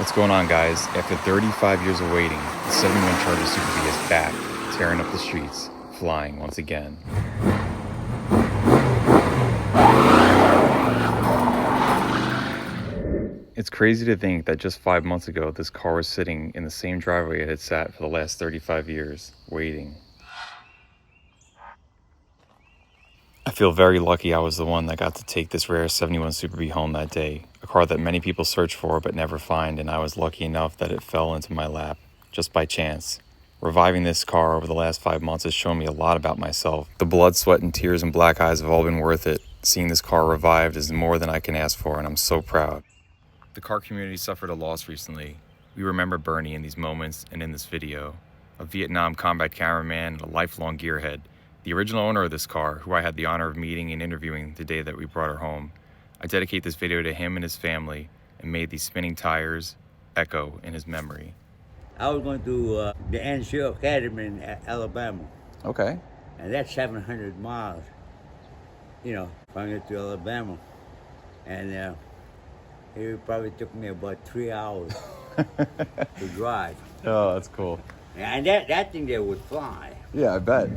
What's going on, guys? After 35 years of waiting, the 71 Charger Super B is back, tearing up the streets, flying once again. It's crazy to think that just 5 months ago, this car was sitting in the same driveway it had sat for the last 35 years, waiting. I feel very lucky I was the one that got to take this rare 71 Super B home that day, a car that many people search for but never find, and I was lucky enough that it fell into my lap, just by chance. Reviving this car over the last 5 months has shown me a lot about myself. The blood, sweat, and tears and black eyes have all been worth it. Seeing this car revived is more than I can ask for, and I'm so proud. The car community suffered a loss recently. We remember Bernie in these moments and in this video, a Vietnam combat cameraman and a lifelong gearhead. The original owner of this car, who I had the honor of meeting and interviewing the day that we brought her home. I dedicate this video to him and his family and made these spinning tires echo in his memory. I was going to the NCO Academy in Alabama. Okay. And that's 700 miles, from here to Alabama. And it probably took me about 3 hours to drive. Oh, that's cool. And that thing there would fly. Yeah, I bet.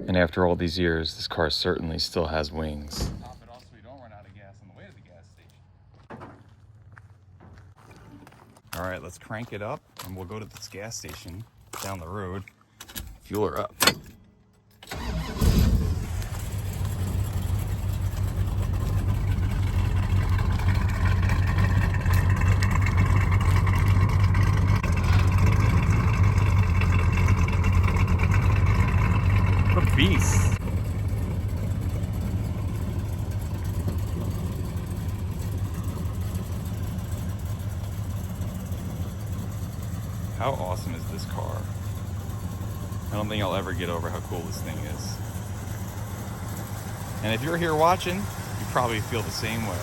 And after all these years, this car certainly still has wings. Top it off so we don't run out of gas on the way to the gas station. All right, let's crank it up and we'll go to this gas station down the road. Fuel her up. What a beast. How awesome is this car? I don't think I'll ever get over how cool this thing is. And if you're here watching, you probably feel the same way.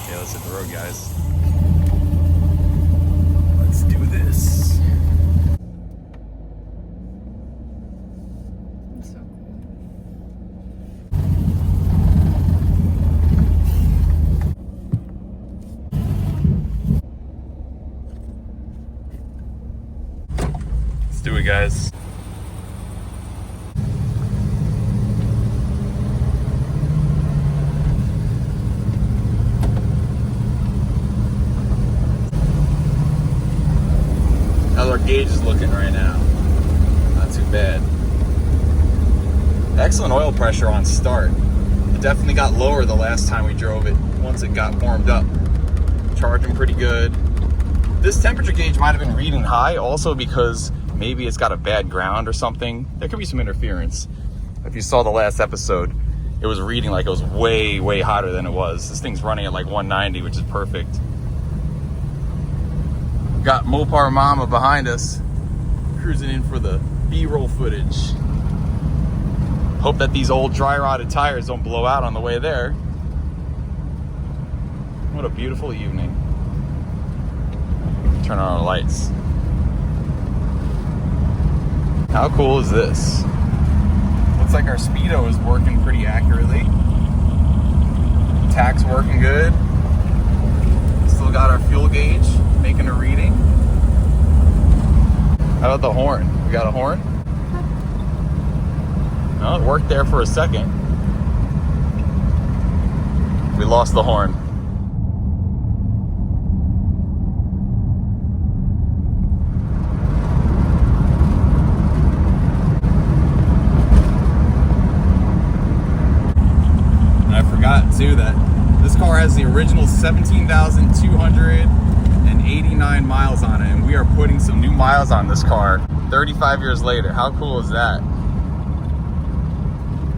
Okay, let's hit the road, guys. Let's do this. So cool. Let's do it, guys. How's our gauge is looking right now? Not too bad. Excellent oil pressure on start. It definitely got lower the last time we drove it once it got warmed up. Charging pretty good. This temperature gauge might have been reading high also because maybe it's got a bad ground or something. There could be some interference. If you saw the last episode, it was reading like it was way, way hotter than it was. This thing's running at like 190, which is perfect. Got Mopar Mama behind us, cruising in for the B-roll footage. Hope that these old dry rotted tires don't blow out on the way there. What a beautiful evening. Turn on our lights. How cool is this? Looks like our speedo is working pretty accurately. Tach's working good. Still got our fuel gauge making a reading. How about the horn? We got a horn? No, it worked there for a second. We lost the horn. And I forgot too that this car has the original 17,289 miles on it, and we are putting some new miles on this car 35 years later. How cool is that?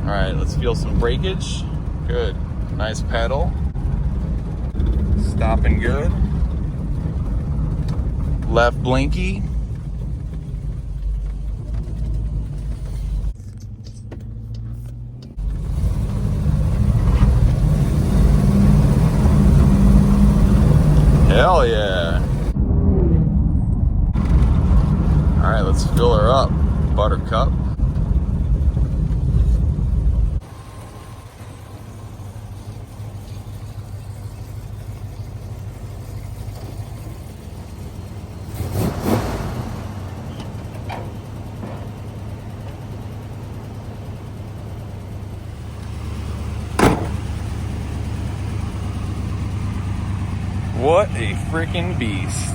All right, let's feel some breakage. Good, nice pedal. Stopping good. Left blinky. Hell yeah. All right, let's fill her up. Buttercup. What a freaking beast.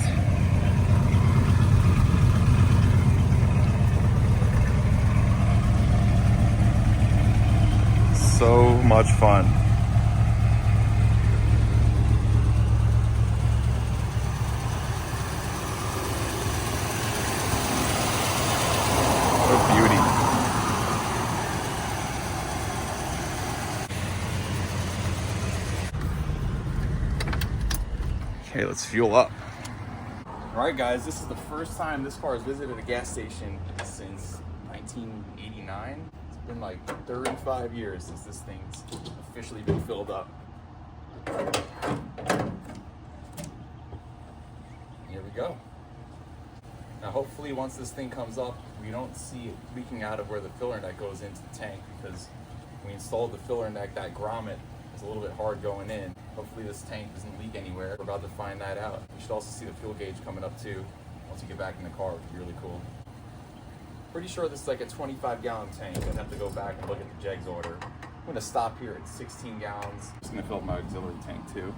So much fun. What a beauty. Okay, let's fuel up. All right, guys, this is the first time this car has visited a gas station since 1989. It's been like 35 years since this thing's officially been filled up. Here we go. Now, hopefully, once this thing comes up, we don't see it leaking out of where the filler neck goes into the tank, because when we installed the filler neck, that grommet is a little bit hard going in. Hopefully this tank doesn't leak anywhere. We're about to find that out. You should also see the fuel gauge coming up too once you get back in the car, which would be really cool. Pretty sure this is like a 25-gallon tank. I'd have to go back and look at the jegs order. I'm gonna stop here at 16 gallons. I'm just gonna fill up my auxiliary tank too.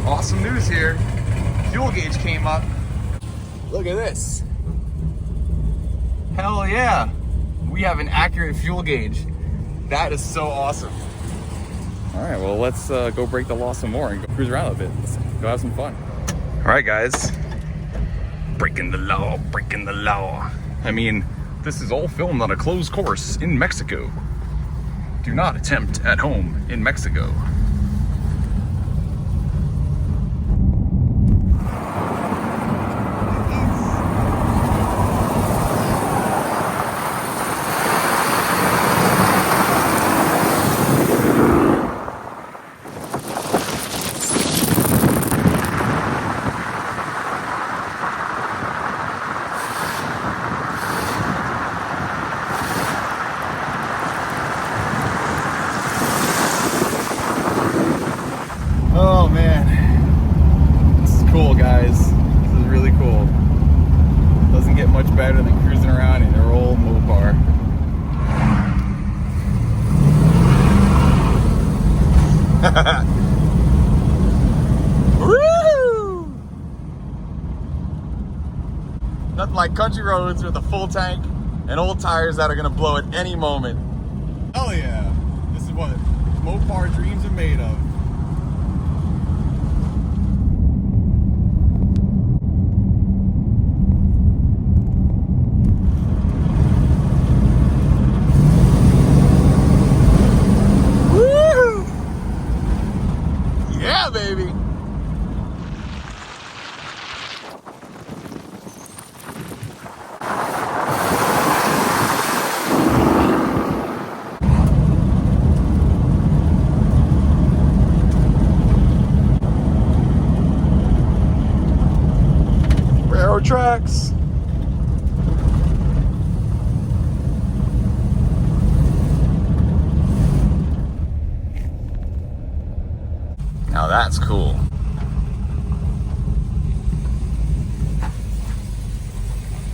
Awesome news here. Fuel gauge came up. Look at this. Hell yeah. We have an accurate fuel gauge. That is so awesome. All right, well, let's go break the law some more and go cruise around a bit. Let's go have some fun. All right, guys. Breaking the law, breaking the law. I mean, this is all filmed on a closed course in Mexico. Do not attempt at home in Mexico. Oh man, this is cool, guys. This is really cool. Doesn't get much better than cruising around in your old Mopar. Woo! Nothing like country roads with a full tank and old tires that are gonna blow at any moment. Hell yeah! This is what Mopar dreams are made of. Yeah, baby. Railroad tracks. Now that's cool.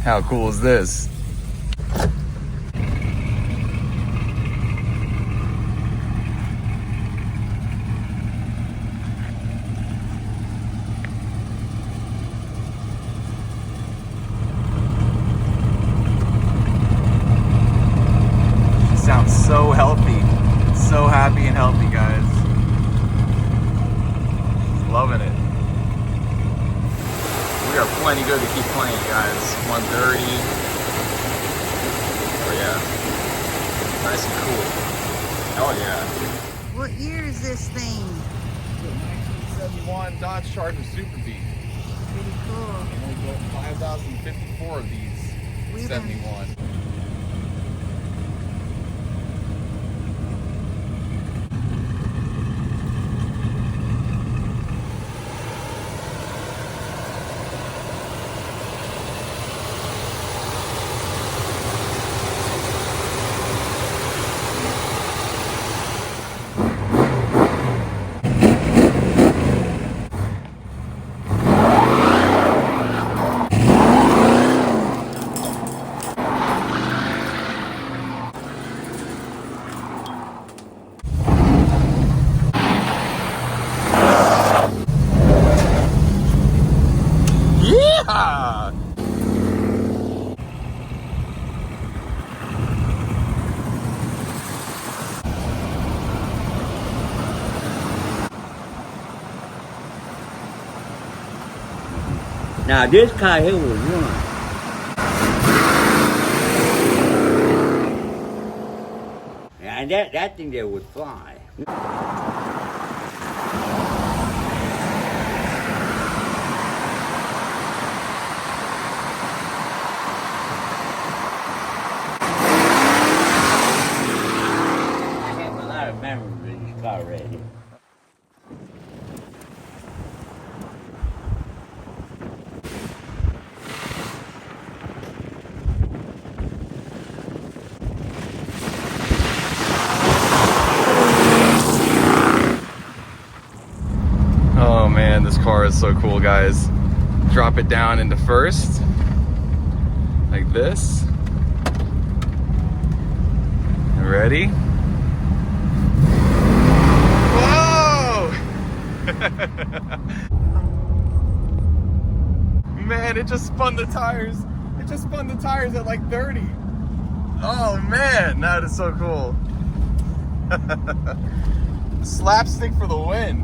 How cool is this? Sounds so healthy. So happy and healthy, guys. Loving it. We are plenty good to keep playing, guys. 130. Oh yeah. Nice and cool. Oh yeah. What year is this thing? 1971 Dodge Charger Super Beat. Pretty cool. And we built 5,054 of these in 71. Now this car here was run. And that thing there would fly. I have a lot of memories of this car right here. Oh man, this car is so cool, guys. Drop it down into first, like this. Ready? Whoa! Man, it just spun the tires. It just spun the tires at like 30. Oh man, that is so cool. Slapstick for the win.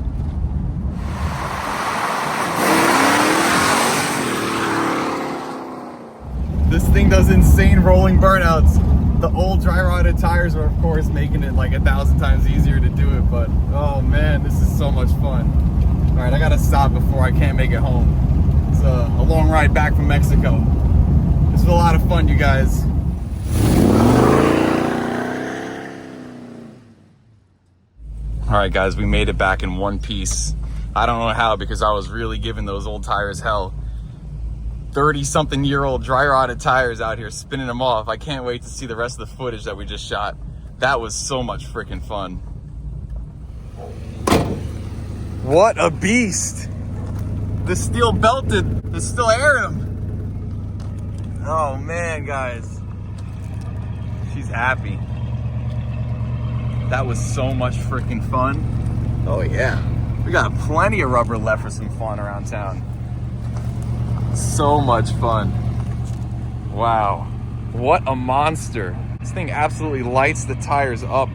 This thing does insane rolling burnouts. The old dry rotted tires are of course making it like 1,000 times easier to do it, but oh man, this is so much fun. All right, I gotta stop before I can't make it home. It's a long ride back from Mexico. This was a lot of fun, you guys. All right guys, we made it back in one piece. I don't know how, because I was really giving those old tires hell. 30-something-year-old dry rotted tires out here, spinning them off. I can't wait to see the rest of the footage that we just shot. That was so much freaking fun. What a beast! The steel belted, there's still air in them. Oh man, guys. She's happy. That was so much freaking fun. Oh yeah. We got plenty of rubber left for some fun around town. So much fun. Wow, what a monster. This thing absolutely lights the tires up.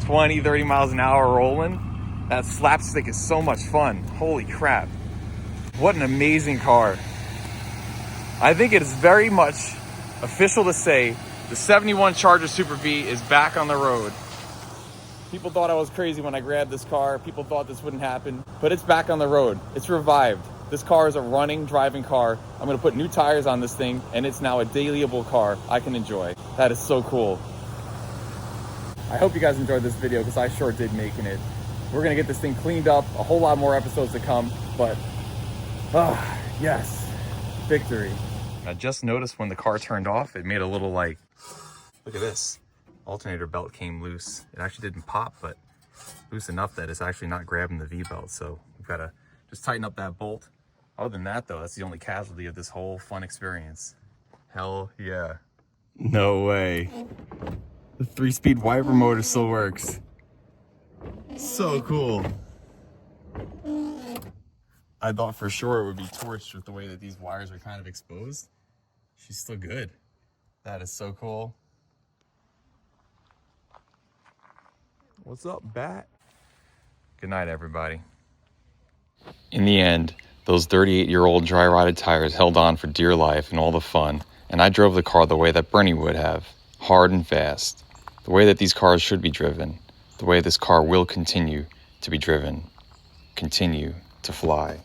20, 30 miles an hour rolling. That slapstick is so much fun. Holy crap. What an amazing car. I think it is very much official to say the 71 Charger Super V is back on the road. People thought I was crazy when I grabbed this car. People thought this wouldn't happen, but it's back on the road. It's revived. This car is a running, driving car. I'm gonna put new tires on this thing, and it's now a dailyable car I can enjoy. That is so cool. I hope you guys enjoyed this video, because I sure did making it. We're gonna get this thing cleaned up, a whole lot more episodes to come, but, yes, victory. I just noticed when the car turned off, it made a little like, look at this. Alternator belt came loose. It actually didn't pop, but loose enough that it's actually not grabbing the V-belt, so we've gotta just tighten up that bolt. Other than that though, that's the only casualty of this whole fun experience. Hell yeah. No way. The 3-speed wiper motor still works. So cool. I thought for sure it would be torched with the way that these wires are kind of exposed. She's still good. That is so cool. What's up, Bat? Good night, everybody. In the end, those 38-year-old dry rotted tires held on for dear life and all the fun, and I drove the car the way that Bernie would have, hard and fast, the way that these cars should be driven, the way this car will continue to be driven, continue to fly.